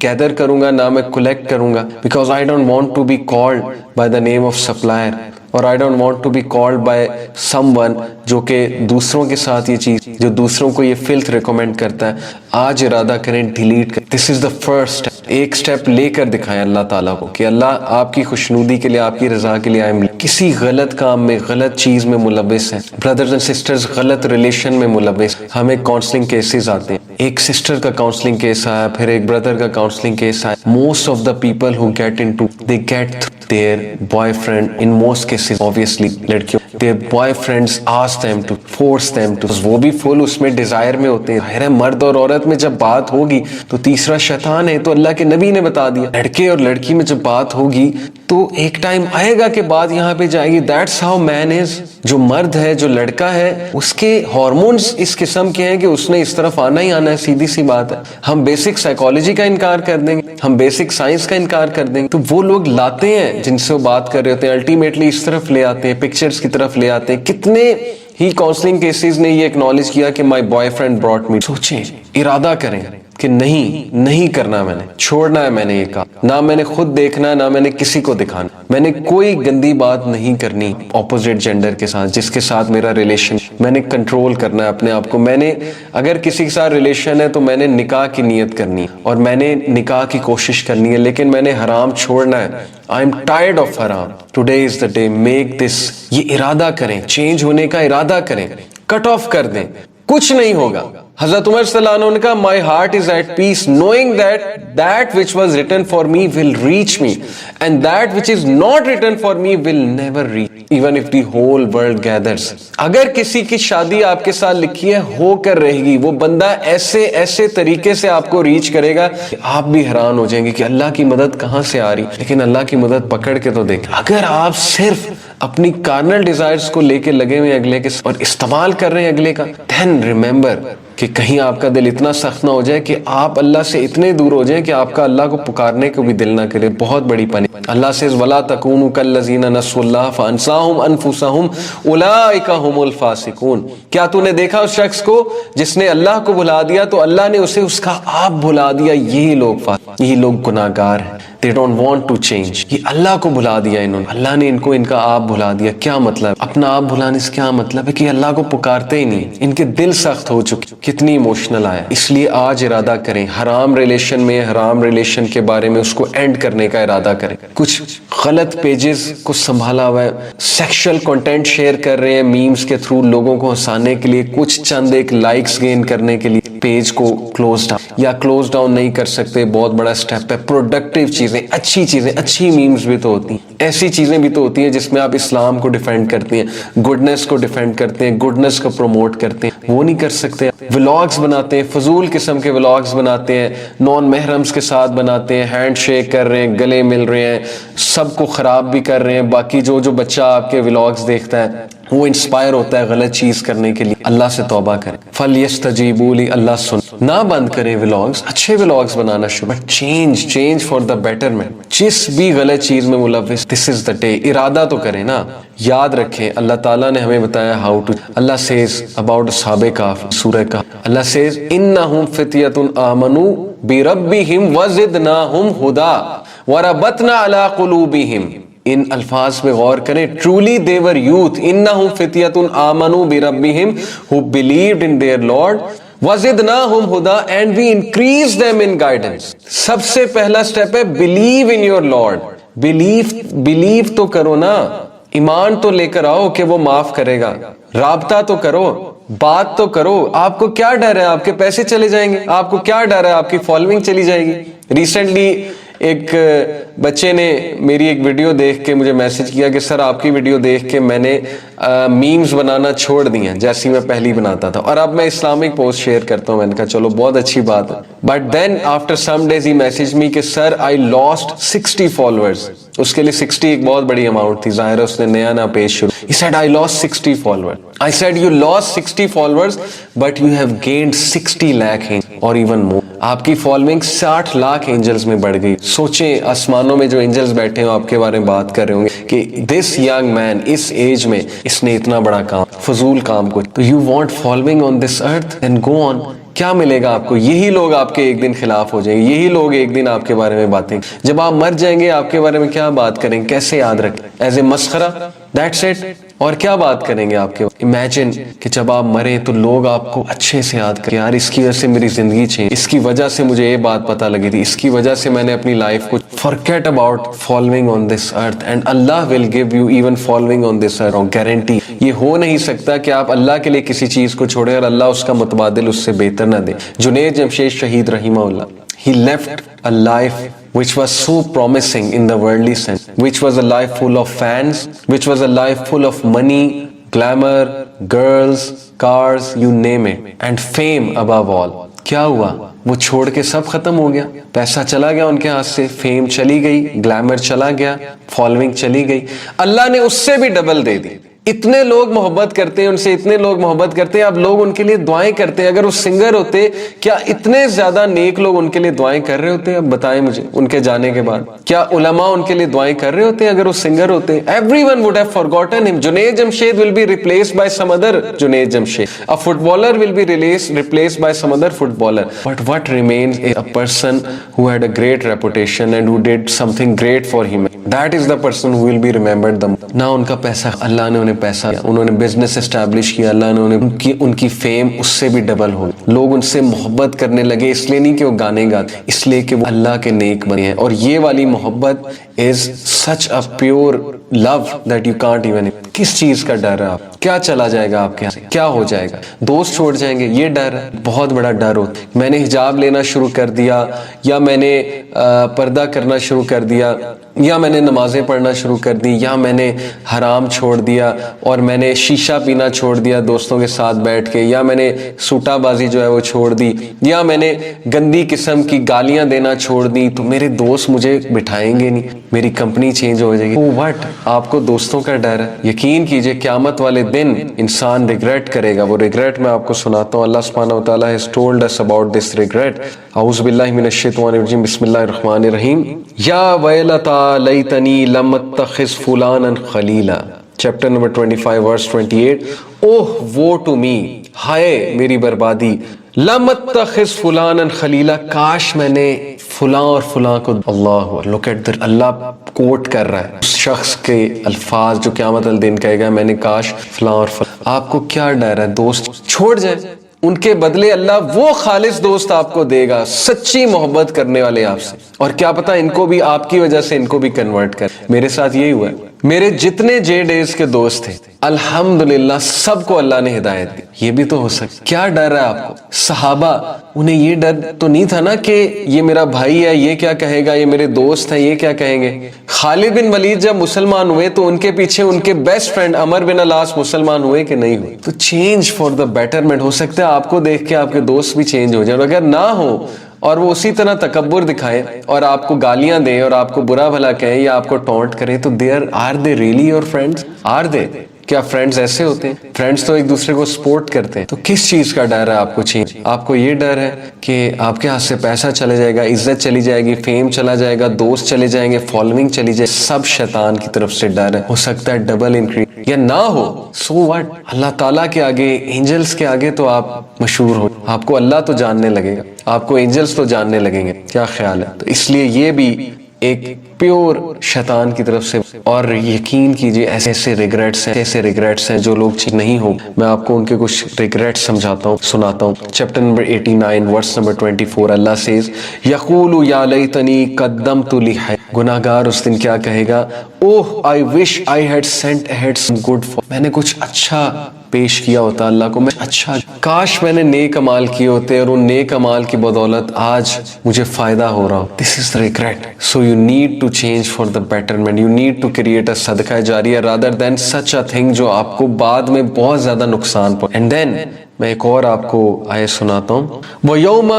A: گیدر کروں گا, نہ میں کلیکٹ کروں گا, because I don't want to be called by the name of supplier, اور I don't want to be called by someone جو کہ دوسروں کے ساتھ یہ چیز, جو دوسروں کو یہ فلتھ ریکمینڈ کرتا ہے. آج ارادہ کریں, ڈیلیٹ کریں. دس از دا فرسٹ. ایک سٹیپ لے کر دکھائیں اللہ تعالیٰ کو کہ اللہ آپ کی خوشنودی کے لیے, آپ کی رضا کے لیے کسی غلط کام میں, غلط چیز میں ملوث ہیں. بردرز اینڈ سسٹرز, غلط ریلیشن میں ملوث. ہمیں کاؤنسلنگ کیسز آتے ہیں, ایک سسٹر کا کاؤنسلنگ کیس آیا, پھر ایک بردر کا کاؤنسلنگ کیس آیا. Most of the people who get into, they get their boyfriend, in most cases obviously لڑکیوں, their boyfriends ask them to, force them to, وہ بھی فل اس میں ڈیزائر میں ہوتے ہیں. ظاہر ہے مرد اور عورت میں جب بات ہوگی تو تیسرا شیطان ہے, تو اللہ کے نبی نے بتا دیا. لڑکے اور لڑکی میں جب بات ہوگی تو ایک ٹائم آئے گا کہ بات یہاں پہ جائے گی. That's how man is. جو مرد ہے, جو لڑکا ہے, اس کے ہارمونز اس قسم کے ہیں کہ اس نے اس طرف آنا ہی آنا ہے, سیدھی سی بات ہے. ہم بیسک سائیکالوجی کا انکار کر دیں گے, ہم بیسک سائنس کا انکار کر دیں گے, تو وہ لوگ لاتے ہیں جن سے وہ بات کر رہے ہوتے ہیں, الٹیمیٹلی اس طرف لے آتے ہیں, پکچرز کی طرف لے آتے ہیں. کتنے ہی کاؤنسلنگ کیسز نے یہ اکنالج کیا کہ مائی بوائے فرینڈ براٹ می. سوچیں, ارادہ کریں کہ نہیں کرنا, میں نے چھوڑنا ہے, میں نے یہ کہا, نہ میں نے خود دیکھنا ہے, نہ میں نے کسی کو دکھانا. میں نے کوئی گندی بات نہیں کرنی اپوزٹ جینڈر کے ساتھ, جس کے ساتھ میرا ریلیشن. میں نے کنٹرول کرنا ہے اپنے آپ کو. میں نے اگر کسی کے ساتھ ریلیشن ہے تو میں نے نکاح کی نیت کرنی اور میں نے نکاح کی کوشش کرنی ہے, لیکن میں نے حرام چھوڑنا ہے. I am tired of haram. Today is the day. Make this. یہ ارادہ کریں, چینج ہونے کا ارادہ کریں, کٹ آف کر دیں. کچھ نہیں ہوگا. حضرت عمر صلی اللہ عنہ نے کہا my heart is at peace knowing that that which was written for me will reach me and that which is not written for me will never reach even if the whole world gathers. اگر کسی کی شادی آپ کے ساتھ لکھی ہے, ہو کر رہے گی. وہ بندہ ایسے طریقے سے آپ کو ریچ کرے گا کہ آپ بھی حیران ہو جائیں گے کہ اللہ کی مدد کہاں سے آ رہی. لیکن اللہ کی مدد پکڑ کے تو دیکھ. اگر آپ صرف اپنی کارنل ڈیزائرز کو لے کے لگے ہوئے اگلے کے اور استعمال کر رہے ہیں اگلے کا, then remember کہ کہیں آپ کا دل اتنا سخت نہ ہو جائے کہ آپ اللہ سے اتنے دور ہو جائیں کہ آپ کا اللہ کو پکارنے کو بھی دل نہ کرے. بہت بڑی پنی. اللہ سے وَلَا تَكُونُوا كَالَّذِينَ نَسُوا اللَّهَ فَأَنسَاهُمْ أَنفُسَهُمْ أُولَٰئِكَ هُمُ الْفَاسِقُونَ. کیا تو نے دیکھا اس شخص کو جس نے اللہ کو بھلا دیا تو اللہ نے اسے اس کا آپ بھلا دیا. یہی لوگ گناہگار ہیں. They don't want to change. یہ اللہ کو بھلا دیا انہوں نے. اللہ نے ان کو ان کا آپ بھلا دیا. کیا مطلب؟ اپنا آپ بھلانے سے کیا مطلب ہے کہ اللہ کو پکارتے ہی نہیں. ان کے دل سخت ہو چکے. کتنی ایموشنل آیا. اس لیے آج ارادہ کریں, حرام ریلیشن میں, حرام ریلیشن کے بارے میں اس کو اینڈ کرنے کا ارادہ کریں. کچھ غلط پیجز کو سنبھالا ہوا ہے, سیکشل کنٹینٹ شیئر کر رہے ہیں میمز کے تھرو لوگوں کو ہنسانے کے لیے, کچھ چند ایک لائکس گین کرنے کے لیے. پیج کو کلوز ڈاؤن نہیں کر سکتے, بہت بڑا سٹیپ ہے. پروڈکٹیو چیزیں, اچھی چیزیں, اچھی میمز بھی تو ہوتی ہیں, ایسی چیزیں بھی تو ہوتی ہیں جس میں آپ اسلام کو ڈیفینڈ کرتے ہیں, گڈنس کو ڈیفینڈ کرتے ہیں, گڈنس کو پروموٹ کرتے ہیں. وہ نہیں کر سکتے. ولاگز بناتے ہیں, فضول قسم کے ولاگز بناتے ہیں, نان محرمز کے ساتھ بناتے ہیں, ہینڈ شیک کر رہے ہیں, گلے مل رہے ہیں, سب کو خراب بھی کر رہے ہیں. باقی جو بچہ آپ کے ولاگز دیکھتا ہے وہ انسپائر ہوتا ہے غلط چیز کرنے کے لیے. اللہ سے توبہ کریں. فَلْيَسْتَجِيبُوا لِي. اللہ سن, نہ بند کریں ولاگز, اچھے ولاگز بنانا شروع. But change for the betterment. جس بھی غلط چیز میں ملوث, دس از دا ڈے. ارادہ تو کریں نا. یاد رکھیں اللہ تعالیٰ نے ہمیں بتایا ہاؤ ٹو. اللہ سیز اباؤٹ اصحاب کہف, سورہ کہف, اللہ سیز انہم فتیۃ آمنوا بربہم وزدناہم ہدی وربطنا علی قلوبہم. ان الفاظ پہ غور کریں. truly they were youth. انہم فتیۃ آمنوا بربہم, who believed in their Lord. وزدناہم ہدی, and we increased them in guidance. سب سے پہلا سٹیپ ہے believe in your Lord. believe تو کرو نا, ایمان تو لے کر آؤ کہ وہ معاف کرے گا. رابطہ تو کرو, بات تو کرو. آپ کو کیا ڈر ہے آپ کے پیسے چلے جائیں گے؟ آپ کو کیا ڈر ہے آپ کی فالوئنگ چلی جائے گی؟ ریسنٹلی ایک بچے نے میری ایک ویڈیو دیکھ کے مجھے میسج کیا کہ سر آپ کی ویڈیو دیکھ کے میں نے میمز بنانا چھوڑ دی ہیں جیسی میں پہلی بناتا تھا, اور اب میں اسلامک پوسٹ شیئر کرتا ہوں. میں نے کہا چلو بہت اچھی بات ہے. But then after some days he message me کہ سر آئی لاسٹ 60 فالوورز. اس کے لیے 60 ایک بہت بڑی اماؤنٹ تھی, ظاہر ہے اس نے نیا پیج شروع. He said I lost 60 followers. I said you lost 60 followers but you have gained 60 lakh or even more. آپ کی فالوئنگ 60 لاکھ اینجلز میں بڑھ گئی. سوچیں آسمانوں میں جو اینجلز بیٹھے ہیں آپ کے بارے میں بات کر رہے ہوں گے کہ دس ینگ مین اس ایج میں اس نے اتنا بڑا کام, فضول کام کو. تو you want following on this earth and go on. کیا ملے گا آپ کو؟ یہی لوگ آپ کے ایک دن خلاف ہو جائیں گے, یہی لوگ ایک دن آپ کے بارے میں باتیں, جب آپ مر جائیں گے آپ کے بارے میں کیا بات کریں, کیسے یاد رکھیں؟ ایز اے مسخرہ. That's it. اور کیا بات کریں گے آپ کے؟ امیجن کہ جب آپ مرے تو لوگ آپ کو اچھے سے یاد کریں، یار اس کی وجہ سے میری زندگی چینج، اس کی وجہ سے مجھے یہ بات پتہ لگی تھی، اس کی وجہ سے میں نے اپنی لائف کو forget about following on this earth and Allah will give you even following on this earth. Guarantee یہ ہو نہیں سکتا کہ آپ اللہ کے لیے کسی چیز کو چھوڑیں اور اللہ اس کا متبادل اس سے بہتر نہ دے. جنید جمشید شہید رحمہ اللہ، he left a life which was so promising in the worldly sense, which was a life full of fans, which was a life full of money, glamour, girls, cars, you name it, and fame above all. کیا ہوا؟ وہ چھوڑ کے سب ختم ہو گیا، پیسہ چلا گیا ان کے ہاتھ سے، فیم چلی گئی، گلیمر چلا گیا، فالوئنگ چلی گئی. اللہ نے اس سے بھی ڈبل دے دی. اتنے لوگ محبت کرتے ہیں ان سے، اتنے لوگ محبت کرتے ہیں، اب لوگ ان کے لیے دعائیں کرتے ہیں. اگر وہ سنگر ہوتے کیا اتنے زیادہ نیک لوگ ان کے لیے دعائیں کر رہے ہوتے؟ اب بتائیں مجھے، ان کے جانے کے بعد کیا علماء ان کے لیے دعائیں کر رہے ہوتے ہیں اگر وہ سنگر ہوتے؟ Everyone would have forgotten him. Junaid Jamshed will be replaced by some other Junaid Jamshed. A footballer will be replaced by some other footballer. But what remains is a person who had a great reputation and who did something great for him. That is the person who will be remembered the most. نہ ان کا پیسہ، اللہ نے انہیں پیسہ، انہوں نے business establish کیا، اللہ نے ان کی فیم اس سے بھی ڈبل ہو. لوگ ان سے محبت کرنے لگے، اس لیے نہیں کہ وہ گانے گاتے، اس لیے کہ وہ اللہ کے نیک بنے ہیں. اور یہ والی محبت is such a pure love that you can't even. کس چیز کا ڈر ہے آپ؟ کیا چلا جائے گا آپ کے یہاں؟ کیا ہو جائے گا؟ دوست چھوڑ جائیں گے، یہ ڈر ہے. بہت بڑا ڈر ہوتا ہے. میں نے حجاب لینا شروع کر دیا، یا میں نے پردہ کرنا شروع کر دیا، یا میں نے نمازیں پڑھنا شروع کر دی، یا میں نے حرام چھوڑ دیا اور میں نے شیشہ پینا چھوڑ دیا دوستوں کے ساتھ بیٹھ کے، یا میں نے سوٹا بازی جو ہے وہ چھوڑ دی، یا میں نے گندی قسم کی گالیاں دینا چھوڑ دی، تو میرے دوست مجھے بٹھائیں گے نہیں، میری کمپنی چینج ہو جائے گی. وٹ؟ آپ کو دوستوں کا ڈر ہے. یقین کیجئے قیامت والے دن انسان ریگریٹ کرے گا. وہ ریگریٹ میں آپ کو سناتا ہوں. اللہ سبحانہ و تعالیٰ has told us about this regret. اعوذ باللہ من الشیطان الرجیم، بسم اللہ الرحمن الرحیم. یا ویلتا لیتنی لم اتخذ فلانا خلیلا. چیپٹر نمبر 25 ورس 28. اوہ وہ ٹو می، ہائے میری بربادی، لم اتخذ فلانا خلیلا، کاش میں نے فلاں اور فلاں کو. اللہ لوک ایٹ در، اللہ کوٹ کر رہا ہے اس شخص کے الفاظ جو قیامت الدین کہے گا میں نے کاش فلاں اور فلاں. آپ کو کیا ڈر ہے؟ دوست چھوڑ جائے، ان کے بدلے اللہ وہ خالص دوست آپ کو دے گا، سچی محبت کرنے والے آپ سے. اور کیا پتا ان کو بھی آپ کی وجہ سے ان کو بھی کنورٹ کر. میرے ساتھ یہی ہوا ہے. میرے جتنے جے ڈیز کے دوست تھے الحمدللہ سب کو اللہ نے ہدایت دی. یہ بھی تو ہو سکتا. کیا ڈر ہے آپ کو؟ صحابہ انہیں یہ ڈر تو نہیں تھا نا کہ یہ میرا بھائی ہے، یہ کیا کہے گا، یہ میرے دوست ہیں، یہ کیا کہیں گے. خالد بن ولید جب مسلمان ہوئے تو ان کے پیچھے ان کے بیسٹ فرینڈ عمر بن العاص مسلمان ہوئے کہ نہیں ہوئے. تو چینج فار دا بیٹرمنٹ. ہو سکتا ہے آپ کو دیکھ کے آپ کے دوست بھی چینج ہو جائیں، اور اگر نہ ہو اور وہ اسی طرح تکبر دکھائیں اور آپ کو گالیاں دیں اور آپ کو برا بھلا کہیں یا آپ کو ٹونٹ کریں، تو are they really your friends? Are they? کیا فرینڈز ایسے ہوتے ہیں؟ فرینڈز تو ایک دوسرے کو سپورٹ کرتے ہیں. تو کس چیز کا ڈر ہے آپ کو چینج؟ آپ کو یہ ڈر ہے کہ آپ کے ہاتھ سے پیسہ چلے جائے گا، عزت چلی جائے گی، فیم چلا جائے گا، دوست چلے جائیں گے، فالوئنگ چلی جائے. سب شیطان کی طرف سے ڈر ہے. ہو سکتا ہے ڈبل انکریز یا نہ ہو. So what? اللہ تعالیٰ کے آگے، اینجلز کے آگے تو آپ مشہور ہو. آپ کو اللہ تو جاننے لگے گا، آپ کو اینجلز تو جاننے لگیں گے. کیا خیال ہے؟ تو اس لیے یہ بھی ایک پیور شیطان کی طرف سے. اور یقین کیجئے ایسے ریگریٹس ہیں جو لوگ ٹھیک نہیں ہو. میں آپ کو ان کے کچھ ریگریٹس سمجھاتا ہوں، سناتا ہوں. Chapter number 89 verse number 24. اللہ سیز یقول یا لیتنی قدمت لحیاتی. گناہگار اس دن کیا کہے گا؟ Oh I wish I had sent ahead some good for. میں نے کچھ اچھا پیش کیا ہوتا اللہ کو، میں اچھا، کاش میں نے نیک عمال کیے ہوتے اور ان نیک عمال کی بدولت آج مجھے فائدہ ہو رہا ہو. دس از the regret. So you need to change for the betterment. You need to create a صدقہ جاریہ rather than such a thing جو آپ کو بعد میں بہت زیادہ نقصان پہنچے. And then میں ایک اور آپ کو آیت سناتا ہوں. وَيَوْمَ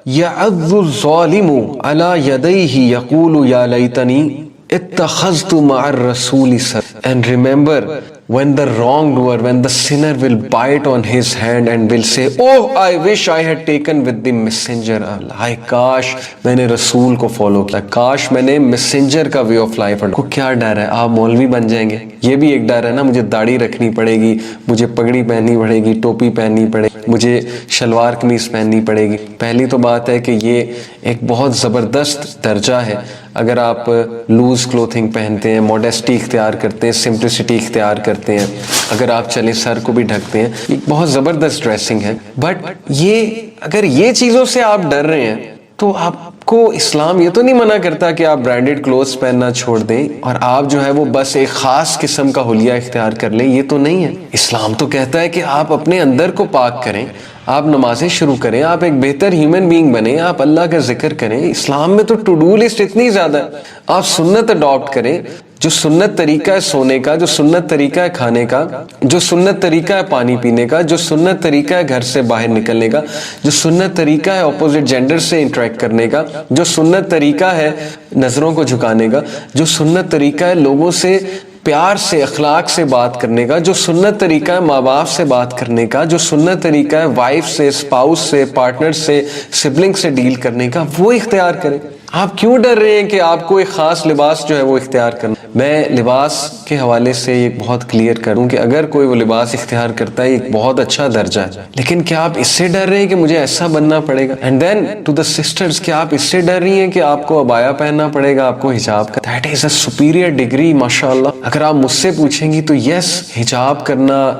A: يَعَضُّ الظَّالِمُ عَلَى يَدَيْهِ يَقُولُ يَا لَيْتَنِي اتخذت مع الرسول سبیلا. And remember when the wrongdoer, when the sinner will bite on his hand and will say, oh I wish I had taken with the messenger. ہائے کاش میں نے رسول کو فالو کیا، کاش میں نے میسنجر کا وے آف لائف. کو کیا ڈر ہے؟ آپ مولوی بن جائیں گے. یہ بھی ایک ڈر ہے نا، مجھے داڑھی رکھنی پڑے گی، مجھے پگڑی پہننی پڑے گی، ٹوپی پہننی پڑے گی، مجھے شلوار قمیص پہننی پڑے گی. پہلی تو بات ہے کہ یہ ایک بہت زبردست درجہ ہے اگر آپ لوز کلوتھنگ پہنتے ہیں, ماڈیسٹی اختیار کرتے ہیں, سمپلسٹی اختیار کرتے ہیں, اگر آپ چلیں سر کو بھی ڈھکتے ہیں, ایک بہت زبردست ڈریسنگ ہے. بٹ یہ اگر یہ چیزوں سے آپ ڈر رہے ہیں تو آپ کو اسلام یہ تو نہیں منع کرتا کہ آپ برانڈیڈ کلوتھس پہننا چھوڑ دیں اور آپ جو ہے وہ بس ایک خاص قسم کا حلیہ اختیار کر لیں. یہ تو نہیں ہے. اسلام تو کہتا ہے کہ آپ اپنے اندر کو پاک کریں, آپ نمازیں شروع کریں, آپ ایک بہتر ہیومن بینگ بنیں, آپ اللہ کا ذکر کریں. اسلام میں تو ٹو ڈو لسٹ اتنی زیادہ ہے. آپ سنت اڈاپٹ کریں, جو سنت طریقہ ہے سونے کا, جو سنت طریقہ ہے کھانے کا, جو سنت طریقہ ہے پانی پینے کا, جو سنت طریقہ ہے گھر سے باہر نکلنے کا, جو سنت طریقہ ہے اپوزٹ جینڈر سے انٹریکٹ کرنے کا, جو سنت طریقہ ہے نظروں کو جھکانے کا, جو سنت طریقہ ہے لوگوں سے پیار سے اخلاق سے بات کرنے کا, جو سنت طریقہ ہے ماں باپ سے بات کرنے کا, جو سنت طریقہ ہے وائف سے, اسپاؤس سے, پارٹنر سے, سبلنگ سے ڈیل کرنے کا, وہ اختیار کریں. آپ کیوں ڈر رہے ہیں کہ آپ کو ایک خاص لباس جو ہے وہ اختیار کرنا؟ میں لباس کے حوالے سے یہ بہت کلیئر کروں کہ اگر کوئی وہ لباس اختیار کرتا ہے ایک بہت اچھا درجہ ہے, لیکن کیا آپ اس سے ڈر رہے ہیں کہ مجھے ایسا بننا پڑے گا؟ And then to the sisters, کیا آپ اس سے ڈر رہی ہیں کہ آپ کو عبایا پہننا پڑے گا, آپ کو حجاب کا؟ That is a superior degree ماشاءاللہ. اگر آپ مجھ سے پوچھیں گی تو یس, حجاب کرنا,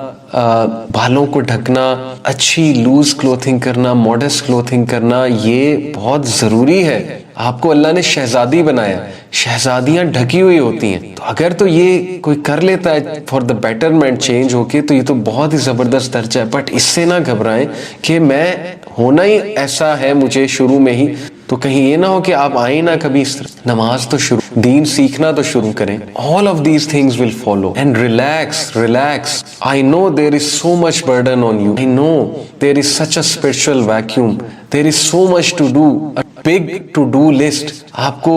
A: بالوں کو ڈھکنا, اچھی لوز کلوتھنگ کرنا, ماڈسٹ کلوتھنگ کرنا, یہ بہت ضروری ہے. آپ کو اللہ نے شہزادی بنایا, شہزادیاں ڈھکی ہوئی ہوتی ہیں, تو اگر تو یہ کوئی کر لیتا ہے فار دا بیٹرمنٹ چینج ہو کے, تو یہ تو بہت ہی زبردست درجہ ہے. بٹ اس سے نہ گھبرائیں کہ میں ہونا ہی ایسا ہے مجھے شروع میں ہی, تو کہیں یہ نہ ہو کہ آپ آئیں نہ کبھی اس طرح. نماز تو شروع, دین سیکھنا تو شروع کریں. all of these things will follow and relax. I know there is so much burden on you. I know there is such a spiritual vacuum. There is so much to do, a big to do list. آپ کو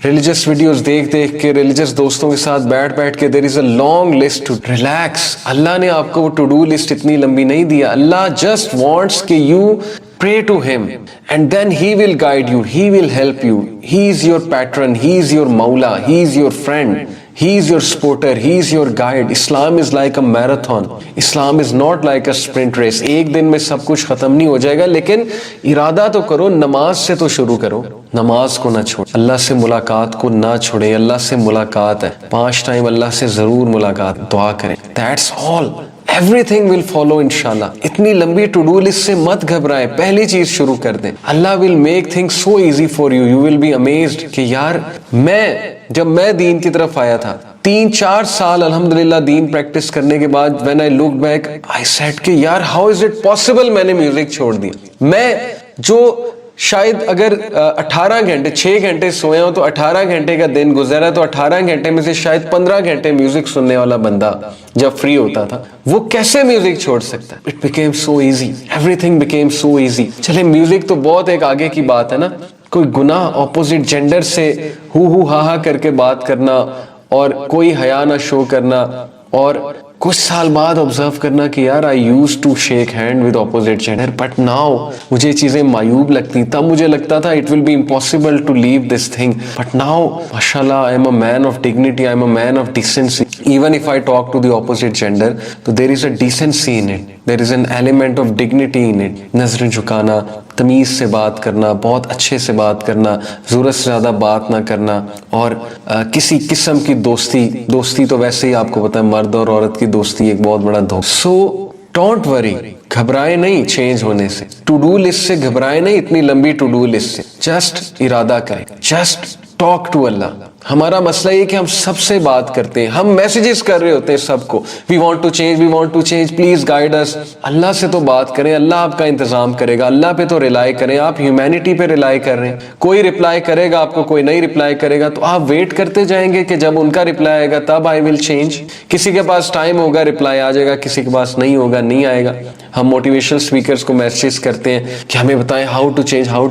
A: religious videos دیکھ کے, religious دوستوں کے ساتھ بیٹھ کے, there is a long list to relax. اللہ نے آپ کو وہ ٹو ڈو لسٹ اتنی لمبی نہیں دیا. اللہ just wants کہ you pray to him and then he will guide you, he will help you. He is your patron, he is your maula, he is your friend, he is your supporter, he is your guide. Islam is like a marathon. Islam is not like a sprint race. ایک دن میں سب کچھ ختم نہیں ہو جائے گا, لیکن ارادہ تو کرو, نماز سے تو شروع کرو. نماز کو نہ چھوڑ, اللہ سے ملاقات کو نہ چھوڑیں. اللہ سے ملاقات ہے, 5 ٹائم اللہ سے ضرور ملاقات, دعا کریں. That's all. Everything will follow انشاءاللہ. اتنی لمبی ٹو ڈو لسٹ سے مت گھبرائیں, پہلی چیز شروع کر دیں. اللہ will make things so easy for you. You will be amazed کہ یار جب میں دین کی طرف آیا تھا 3-4 سال الحمدللہ دین پریکٹس کرنے کے بعد, when I looked back I said کہ یار how is it possible میں نے میوزک چھوڑ دیا. میں جو شاید اگر 18 گھنٹے 6 گھنٹے سویا ہوں تو 18 گھنٹے کا دن گزرا, تو 18 گھنٹے میں سے شاید 15 گھنٹے میوزک سننے والا بندہ جب فری ہوتا تھا, وہ کیسے میوزک چھوڑ سکتا ہے؟ It became so easy. Everything became so easy. چلے میوزک تو بہت ایک آگے کی بات ہے نا. کوئی گناہ اپوزٹ جینڈر سے ہو ہا کر کے بات کرنا اور کوئی حیا نہ شو کرنا, اور کچھ سال بعد آبزرو کرنا کہ یار I used to shake hand with opposite gender but now مجھے چیزیں معیوب لگتی. تب مجھے لگتا تھا it will be impossible to leave this thing, but now mashallah I am a man of dignity, I am a man of decency. Even if I talk to the opposite gender, so there is a decency in it, there is an element of dignity in it. نظریں جھکانا, تمیز سے بات کرنا, بہت اچھے سے بات کرنا, ضرورت سے زیادہ بات نہ کرنا, اور کسی قسم کی دوستی تو ویسے ہی آپ کو پتا ہے مرد اور عورت کی دوستی ایک بہت بڑا دھوکہ. سو ڈونٹ وری, گھبرائے نہیں چینج ہونے سے, ٹو ڈو لسٹ سے گھبرائے نہیں, اتنی لمبی ٹو ڈو لسٹ سے. جسٹ ارادہ کریں, جسٹ ٹاک ٹو اللہ. ہمارا مسئلہ یہ کہ ہم سب سے بات کرتے ہیں, ہم میسیجز کر رہے ہوتے ہیں سب کو, we want to change, please guide us. اللہ سے تو بات کریں, اللہ آپ کا انتظام کرے گا. اللہ پہ تو ریلائی کریں. آپ ہیومینٹی پہ ریلائی کر رہے ہیں, کوئی ریپلائی کرے گا آپ کو, کوئی نہیں ریپلائی کرے گا, تو آپ ویٹ کرتے جائیں گے کہ جب ان کا ریپلائی آئے گا تب آئی ول چینج. کسی کے پاس ٹائم ہوگا ریپلائی آ جائے گا, کسی کے پاس نہیں ہوگا نہیں آئے گا. ہم موٹیویشنل اسپیکرز کو میسیج کرتے ہیں کہ ہمیں بتائیں ہاؤ ٹو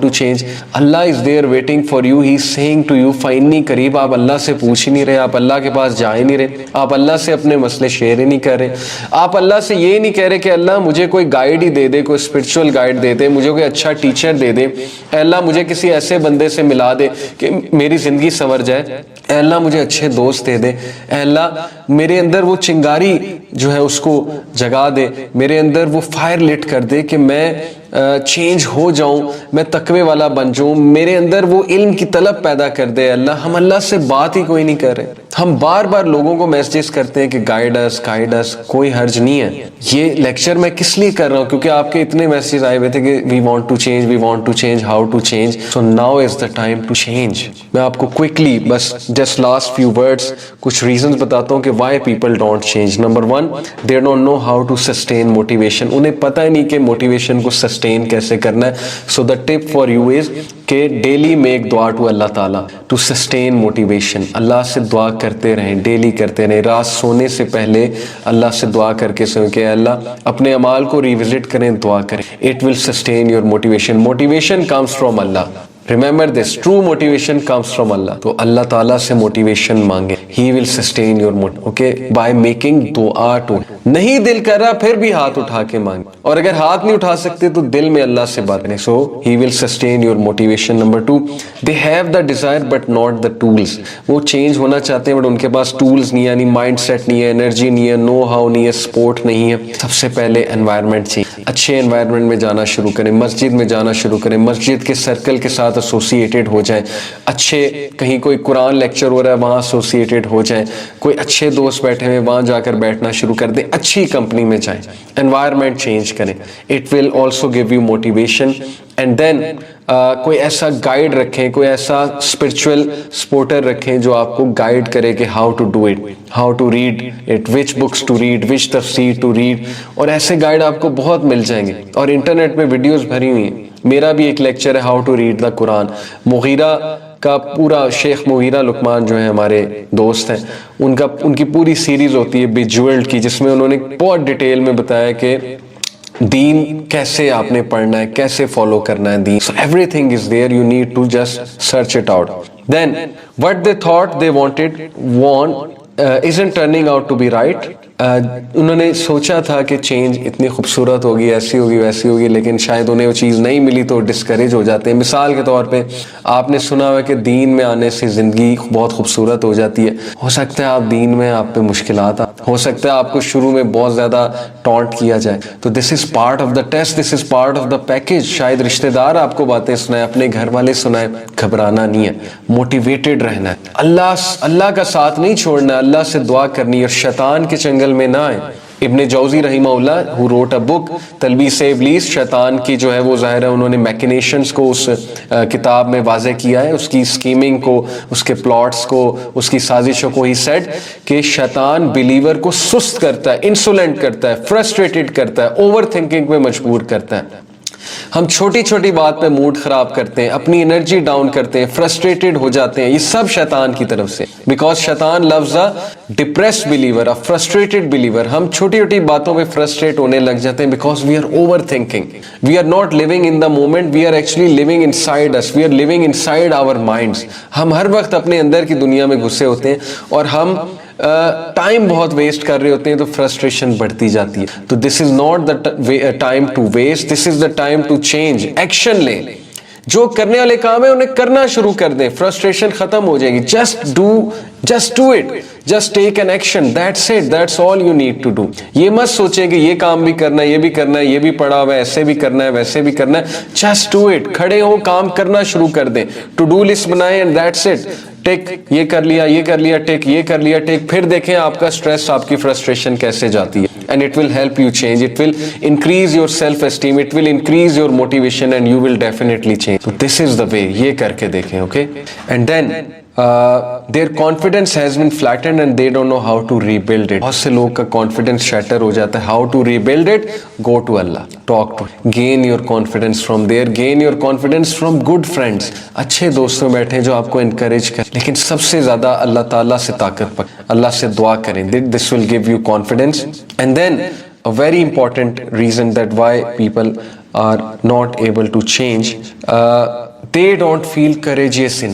A: چینج. اللہ is there waiting for you, he is saying to you finally قریب. آپ اللہ سے پوچھ ہی نہیں رہے, آپ اللہ کے پاس جا ہی نہیں رہے, آپ اللہ سے اپنے مسئلے شیئر ہی نہیں کر رہے, آپ اللہ سے یہ نہیں کہہ رہے کہ اللہ مجھے کوئی گائیڈ ہی دے دے, کوئی اسپرچول گائیڈ دے دے, مجھے کوئی اچھا ٹیچر دے دے, اے اللہ مجھے کسی ایسے بندے سے ملا دے کہ میری زندگی سنور جائے, اے اللہ مجھے اچھے دوست دے دے, اے اللہ میرے اندر وہ چنگاری جو ہے اس کو جگا دے, میرے اندر وہ فائر لٹ کر دے کہ میں چینج ہو جاؤں, میں تقوی والا بن جاؤں, میرے اندر وہ علم کی طلب پیدا کر دے اللہ. ہم اللہ سے بات ہی کوئی نہیں کر رہے. ہم بار بار لوگوں کو میسیجز کرتے ہیں کہ گائیڈ اس, کوئی حرج نہیں ہے. یہ لیکچر میں کس لیے کر رہا ہوں, کیونکہ آپ کے اتنے میسیج آئے ہوئے تھے کہ we want to change, how to change. So now is the time to change. میں آپ کو کوئکلی بس جسٹ لاسٹ فیو ورڈز کچھ ریزنز بتاتا ہوں کہ why people don't change. Number 1, they don't know how to sustain motivation. انہیں پتہ ہی نہیں کہ موٹیویشن کو سسٹین کیسے کرنا ہے. سو دا ٹپ فار یو از کہ ڈیلی میک دعا ٹو اللہ تعالیٰ ٹو سسٹین موٹیویشن. اللہ سے دعا کرتے رہیں, ڈیلی کرتے رہیں. رات سونے سے پہلے اللہ سے دعا کر کے سوئیں کہ اللہ اپنے اعمال کو ریوزٹ کریں, دعا کریں. It will sustain your motivation. Motivation comes from Allah. Remember this, true motivation comes from Allah. تو اللہ تعالیٰ سے موٹیویشن مانگیں. He will sustain your motivation. Okay, by making دعا to. نہیں دل کر رہا پھر بھی ہاتھ اٹھا کے مانگیں, اور اگر ہاتھ نہیں اٹھا سکتے تو دل میں اللہ سے بات کریں. So He will sustain your motivation. Number 2, they have the desire but not the tools. وہ چینج ہونا چاہتے ہیں بٹ ان کے پاس ٹولز نہیں, یعنی مائنڈ سیٹ نہیں ہے, انرجی نہیں ہے, نو ہاؤ نہیں ہے, سپورٹ نہیں ہے. سب سے پہلے انوائرمنٹ چاہیے. اچھے انوائرمنٹ میں جانا شروع کریں, مسجد میں جانا شروع کریں, مسجد کے سرکل کے ساتھ ایسوسیٹیڈ ہو جائیں. اچھے کہیں کوئی قرآن لیکچر ہو رہا ہے وہاں ایسوسیٹیڈ ہو جائیں. کوئی اچھے دوست بیٹھے ہوئے وہاں جا کر بیٹھنا شروع کر دیں. اچھی کمپنی میں جائیں, انوائرمنٹ چینج کریں. It will also give you motivation. And then کوئی ایسا گائیڈ رکھیں, کوئی ایسا اسپرچول سپورٹر رکھیں جو آپ کو گائیڈ کرے کہ how to do it, how to read it, which books to read, which تفسیر ٹو ریڈ. اور ایسے گائیڈ آپ کو بہت مل جائیں گے, اور انٹرنیٹ پہ ویڈیوز بھری ہوئی ہیں. میرا بھی ایک لیکچر ہے ہاؤ ٹو ریڈ دا قرآن. مغیرہ کا پورا, شیخ مغیرہ لقمان جو ہیں ہمارے دوست ہیں, ان کی پوری سیریز ہوتی ہے بیجویلڈ کی, جس میں انہوں نے بہت ڈیٹیل میں بتایا کہ دین کیسے آپ نے پڑھنا ہے, کیسے فالو کرنا ہے دین. So everything is there, you need to just search it out. Then what they thought they isn't turning out to be right. انہوں نے سوچا تھا کہ چینج اتنی خوبصورت ہوگی, ایسی ہوگی ویسی ہوگی, لیکن شاید انہیں وہ چیز نہیں ملی تو ڈسکریج ہو جاتے ہیں. مثال کے طور پہ آپ نے سنا ہوا کہ دین میں آنے سے زندگی بہت خوبصورت ہو جاتی ہے. ہو سکتا ہے آپ دین میں آپ پہ مشکلات ہو سکتا ہے آپ کو شروع میں بہت زیادہ ٹانٹ کیا جائے, تو this is part of the test, this is part of the package. شاید رشتہ دار آپ کو باتیں سنائیں, اپنے گھر والے سنائیں, گھبرانا نہیں ہے, موٹیویٹڈ رہنا ہے, اللہ کا ساتھ نہیں چھوڑنا, اللہ سے دعا کرنی, اور شیطان کے چنگل میں نہ آئے. ابن جوزی رحمہ اللہ who wrote a book تلبیس ابلیس, شیطان کی جو ہے وہ ظاہر ہے انہوں نے میکنیشنز کو اس کتاب میں واضح کیا ہے, اس کی اسکیمنگ کو, اس کے پلاٹس کو, اس کی سازشوں کو. ہی سیڈ کہ شیطان بلیور کو سست کرتا ہے, انسولنٹ کرتا ہے, فرسٹریٹڈ کرتا ہے, اوور تھنکنگ پہ مجبور کرتا ہے. ہم چھوٹی چھوٹی بات پہ موڈ خراب کرتے ہیں, اپنی انرجی ڈاؤن کرتے ہیں, فرسٹریٹڈ ہو جاتے ہیں. یہ سب شیطان کی طرف سے, بیکاز شیطان lose a depressed believer, a frustrated believer. ہم چھوٹی چھوٹی باتوں پہ فرسٹریٹ ہونے لگ جاتے ہیں because we are overthinking. We are not living in the moment, we are actually living inside us, we are living inside our minds. ہم ہر وقت اپنے اندر کی دنیا میں گھسے ہوتے ہیں, اور ہم ٹائم بہت ویسٹ کر رہے ہوتے ہیں, تو فرسٹریشن بڑھتی جاتی ہے. تو this is not the time to waste, this is the time to change. Action لیں, جو کرنے والے کام ہیں انہیں کرنا شروع کر دیں, فرسٹریشن ختم ہو جائے گی. Just do it, just take an action, that's it, that's all you need to do. یہ مت سوچیں کہ یہ کام بھی کرنا ہے, یہ بھی کرنا ہے, یہ بھی پڑا ہوا ہے, ایسے بھی کرنا ہے, ویسے بھی کرنا ہے. Just do it. کھڑے ہو, کام کرنا شروع کر دیں, ٹو ڈو لسٹ بنائیں, اینڈ دیٹس اٹ. ٹیک یہ کر لیا, یہ کر لیا, ٹیک یہ کر لیا, ٹیک. پھر دیکھیں آپ کا سٹریس, آپ کی فرسٹریشن کیسے جاتی ہے. And it will help you change. It will increase your self-esteem. It will increase your motivation, and you will definitely change. So this is the way. یہ کر کے دیکھیں, okay? And then their confidence has been flattened and they don't know how to rebuild it. بہت سے لوگ کا confidence shatter ہو جاتا ہے. How to rebuild it? Go to Allah. Talk to Him. Gain your confidence from there. Gain your confidence from good friends. اچھے دوستوں بیٹھے جو آپ کو encourage کریں. لیکن سب سے زیادہ اللہ تعالیٰ سے طاقت پکڑیں, اللہ سے دعا کریں. This will give you confidence. And then a very important reason that why people are not able to change, they don't feel courageous in,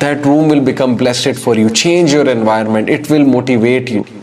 A: That room will become blessed for you. Change your environment. It will motivate you.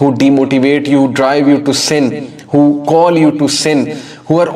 A: who demotivate you, drive you to sin, who call you to sin, who are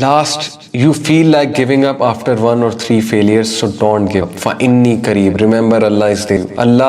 A: last, you feel like giving up after 1 or 3 failures, so don't give up. فَإِنِّي قَرِيب, remember Allah is there. Allah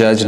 A: judge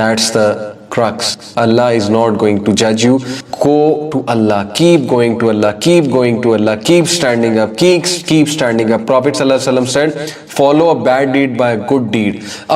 A: That's the crux. Allah is not going to judge you. Go to Allah, keep going to Allah, keep going to Allah, keep standing up, keep standing up. Prophet sallallahu alaihi wasallam said, follow a bad deed by a good deed.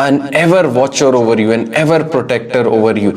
A: an ever watcher over you, an ever protector over you।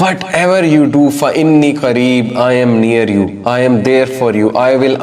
A: Whatever you do, فإني قريب, I am near you, I am there for you, I will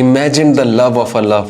A: Imagine the love of Allah